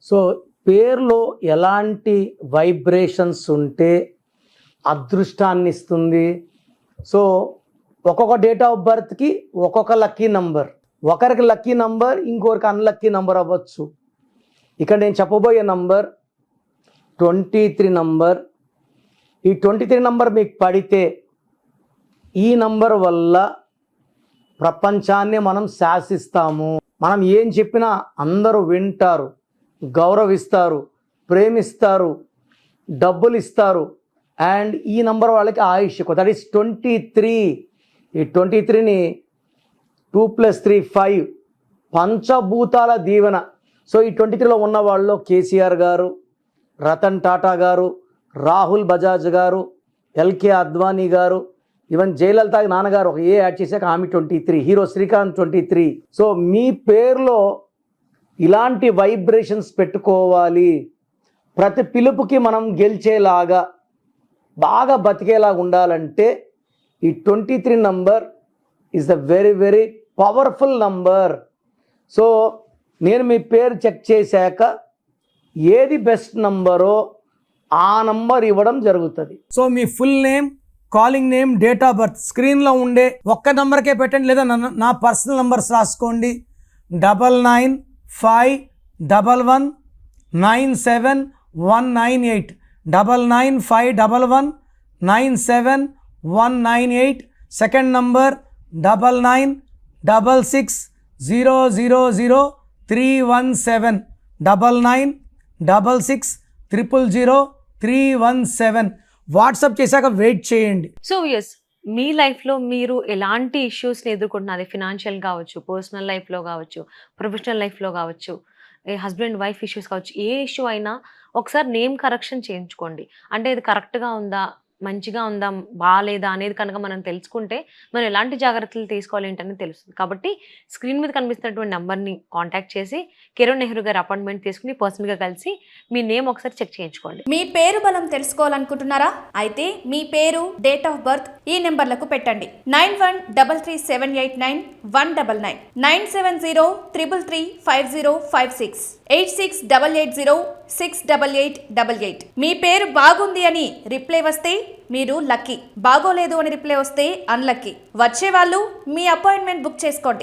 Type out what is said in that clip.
So పేరులో ఎలాంటి vibrations ఉంటే అదృష్టాన్ని ఇస్తుంది. సో ఒక్కొక్క డేట్ ఆఫ్ బర్త్కి ఒక్కొక్క లక్కీ నంబర్, ఒకరికి లక్కీ నంబర్ ఇంకొకరికి అన్లక్కీ నంబర్ అవ్వచ్చు. ఇక్కడ నేను చెప్పబోయే నంబర్ 23 నంబర్. ఈ 23 నంబర్ మీకు పడితే ఈ నంబర్ వల్ల ప్రపంచాన్ని మనం శాసిస్తాము. మనం ఏం చెప్పినా అందరూ వింటారు, గౌరవిస్తారు, ప్రేమిస్తారు, డబ్బులు ఇస్తారు. అండ్ ఈ నంబర్ వాళ్ళకి ఆయుష్ దట్ ఈస్ 23. ఈ 23ని 2+3 5 పంచభూతాల దీవెన. సో ఈ 23లో ఉన్న వాళ్ళు కేసీఆర్ గారు, రతన్ టాటా గారు, రాహుల్ బజాజ్ గారు, ఎల్కే అద్వానీ గారు, ఈవెన్ జయలలిత నాన్నగారు ఒక ఏ యాడ్ చేశాక ఆమె 23, హీరో శ్రీకాంత్ 23. సో మీ పేరులో ఇలాంటి వైబ్రేషన్స్ పెట్టుకోవాలి. ప్రతి పిలుపుకి మనం గెలిచేలాగా బాగా బతికేలాగా ఉండాలంటే ఈ 23 number is the very very powerful number. So నేను మీ పేరు చెక్ చేశాక ఏది బెస్ట్ నంబరో ఆ నంబర్ ఇవ్వడం జరుగుతుంది. So me full name, calling name, date of birth స్క్రీన్లో ఉండే ఒక్క నెంబర్కే పెట్టండి, లేదా నా పర్సనల్ నంబర్స్ రాసుకోండి. 9951197198 9951197198. Second number 9966000317 9966000317. వాట్సాప్ చేశాక వెయిట్ చేయండి. సో ఎస్, మీ లైఫ్లో మీరు ఎలాంటి ఇష్యూస్ని ఎదుర్కొంటున్నారు, అది ఫినాన్షియల్ కావచ్చు, పర్సనల్ లైఫ్లో కావచ్చు, ప్రొఫెషనల్ లైఫ్లో కావచ్చు, హస్బెండ్ వైఫ్ ఇష్యూస్ కావచ్చు, ఏ ఇష్యూ అయినా ఒకసారి నేమ్ కరెక్షన్ చేయించుకోండి. అంటే ఇది కరెక్ట్గా ఉందా, మంచిగా ఉందా, బాగాలేదా అనేది కనుక మనం తెలుసుకుంటే మనం ఎలాంటి జాగ్రత్తలు తీసుకోవాలి ఏంటనేది తెలుస్తుంది. కాబట్టి స్క్రీన్ మీద కనిపిస్తున్నటువంటి నెంబర్ని కాంటాక్ట్ చేసి కిరణ్ నెహ్రూ గారి అపాయింట్మెంట్ తీసుకుని పర్సనల్గా కలిసి మీ నేమ్ ఒకసారి చెక్ చేయించుకోండి. మీ పేరు బలం తెలుసుకోవాలనుకుంటున్నారా? అయితే మీ పేరు, డేట్ ఆఫ్ బర్త్ ఈ నెంబర్లకు పెట్టండి. 9133789199 97033350556 8688068888. మీ పేరు బాగుంది అని రిప్లై వస్తే మీరు లక్కీ, బాగోలేదు అని రిప్లై వస్తే అన్లక్కీ. వచ్చే వాళ్ళు మీ అపాయింట్మెంట్ బుక్ చేసుకోండి.